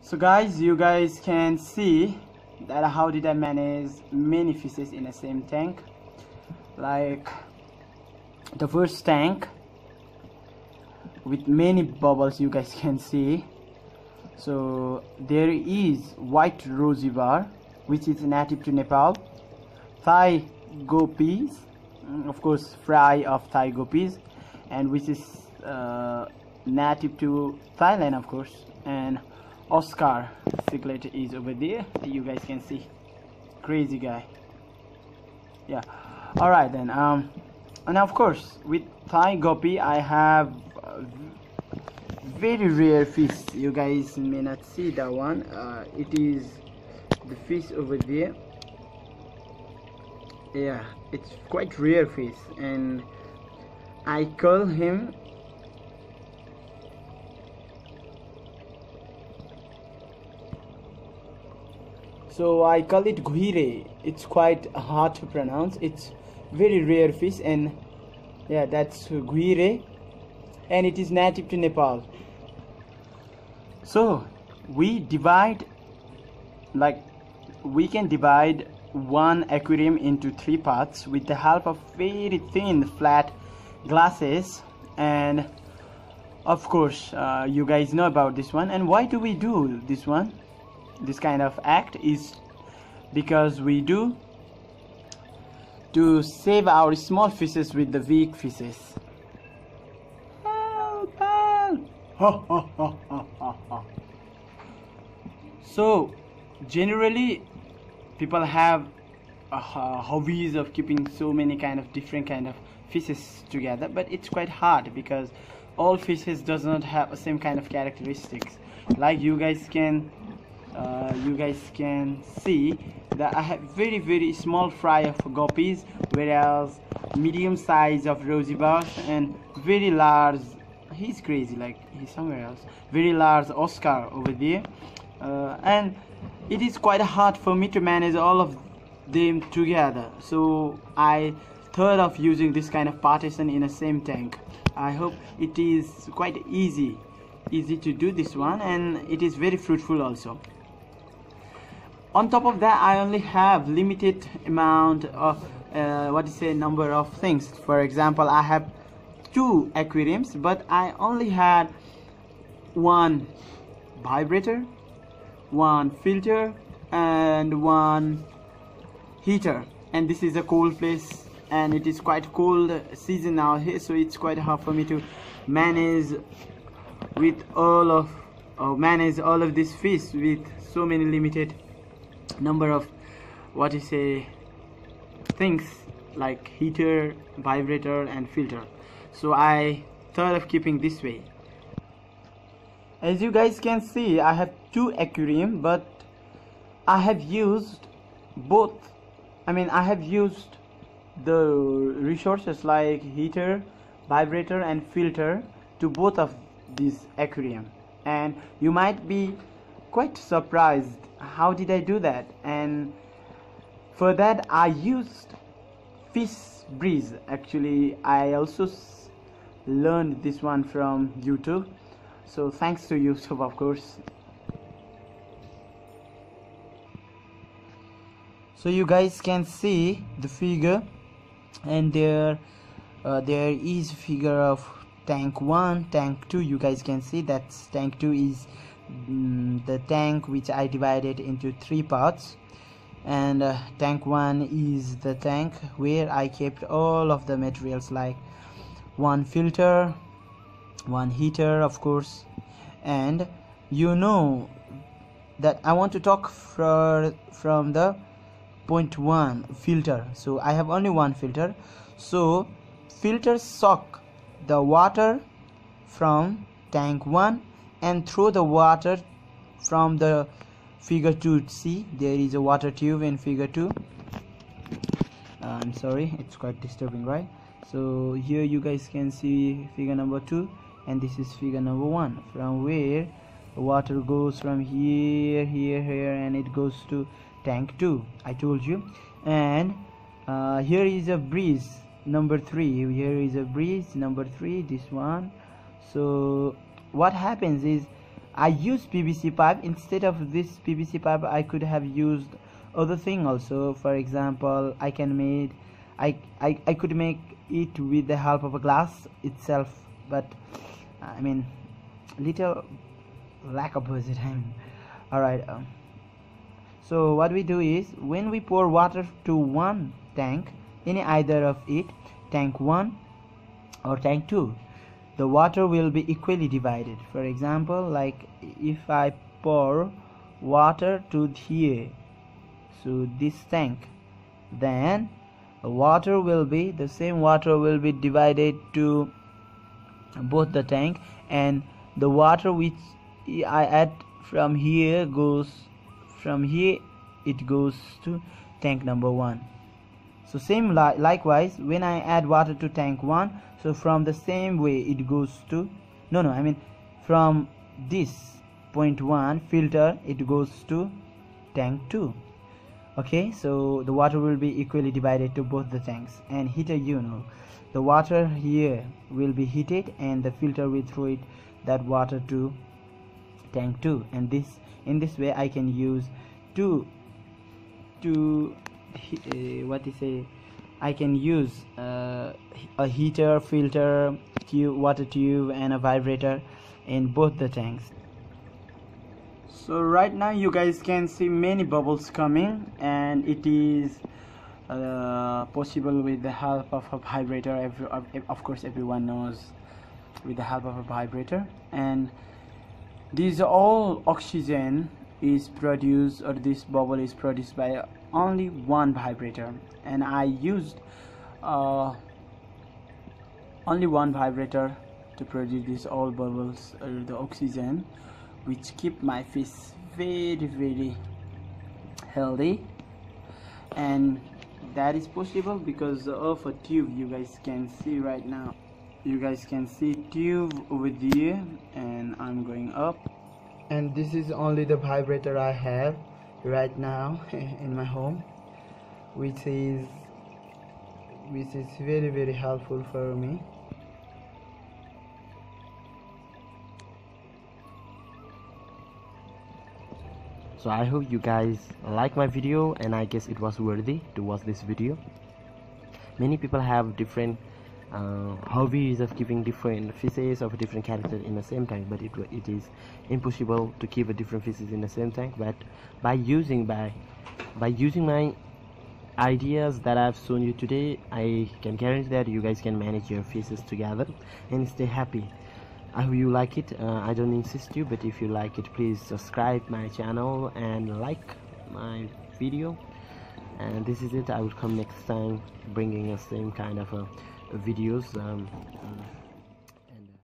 So guys, you guys can see that how did I manage many fishes in the same tank. Like the first tank with many bubbles, you guys can see. So there is white rosy bar, which is native to Nepal. Thai guppies, of course fry of Thai guppies, and which is native to Thailand, of course. And Oscar cichlid is over there, you guys can see. Crazy guy. Yeah, all right then. And of course with Thai guppy I have very rare fish. You guys may not see that one. It is the fish over there. Yeah, it's quite rare fish, and I call him guire. It's quite hard to pronounce. It's very rare fish, and yeah, that's guire, and it is native to Nepal. So we divide, like we can divide one aquarium into 3 parts with the help of very thin flat glasses. And of course you guys know about this one. And why do we do this one? This kind of act is because we do to save our small fishes with the weak fishes. Help, help. So generally people have hobbies of keeping so many different kind of fishes together, but it's quite hard because all fishes does not have the same kind of characteristics. Like you guys can see that I have very small fry of guppies, whereas medium size of rosy bars, and very large, he's crazy, like he's somewhere else, very large Oscar over there. And it is quite hard for me to manage all of them together, so I thought of using this kind of partition in a same tank. I hope it is quite easy to do this one, and it is very fruitful also. On top of that, I only have limited amount of number of things. For example, I have 2 aquariums, but I only had 1 vibrator, 1 filter, and 1 heater. And this is a cold place, and it is quite cold season now here, so it's quite hard for me to manage with all of this fish with so many limited number of things like heater, vibrator, and filter. So I thought of keeping this way. As you guys can see, I have 2 aquarium, but I have used both. I have used the resources like heater, vibrator, and filter to both of these aquarium, and you might be quite surprised how did I do that. And for that I used fish breeze. Actually I also learned this one from YouTube, so thanks to YouTube, of course. So you guys can see the figure, and there is figure of tank 1, tank 2. You guys can see that tank 2 is the tank which I divided into 3 parts, and tank 1 is the tank where I kept all of the materials, like 1 filter, 1 heater, of course. And you know that I want to talk from the point 1, filter. So I have only 1 filter. So filters suck the water from tank 1 and throw the water from the figure 2. See, there is a water tube in figure 2. I'm sorry, it's quite disturbing, right? So here you guys can see figure number 2, and this is figure number 1, from where the water goes from here, and it goes to tank 2. I told you. And here is a breeze number 3. Here is a breeze number 3, this one. So what happens is I used PVC pipe. Instead of this PVC pipe, I could have used other thing also. For example, I could make it with the help of a glass itself, but I mean, little lack of budget. Alright, so what we do is, when we pour water to one tank, any either of it, tank 1 or tank 2, the water will be equally divided. For example, like if I pour water to here, so this tank, then the same water will be divided to both the tank, and the water which I add from here it goes to tank number 1. So same likewise, when I add water to tank 1, so from the same way it goes to from this point 1 filter, it goes to tank 2. Okay, so the water will be equally divided to both the tanks. And heater, the water here will be heated and the filter will throw that water to tank 2, and in this way I can use I can use a heater, filter, water tube and a vibrator in both the tanks. So right now you guys can see many bubbles coming, and it is possible with the help of a vibrator. Of course everyone knows, with the help of a vibrator. And these all oxygen is produced, or this bubble is produced by only one vibrator, and I used only one vibrator to produce these all bubbles, or the oxygen, which keep my fish very, very healthy. And that is possible because of a tube. You guys can see right now, you guys can see tube over there, and I'm going up, and this is only the vibrator I have right now in my home, which is very, very helpful for me. So I hope you guys like my video, and I guess it was worthy to watch this video. Many people have different hobbies of keeping different fishes of a different character in the same tank, but it is impossible to keep a different fishes in the same tank. But by using my ideas that I've shown you today, I can guarantee that you guys can manage your fishes together and stay happy. I hope you like it. I don't insist you, but if you like it, please subscribe my channel and like my video. And this is it. I will come next time bringing the same kind of videos.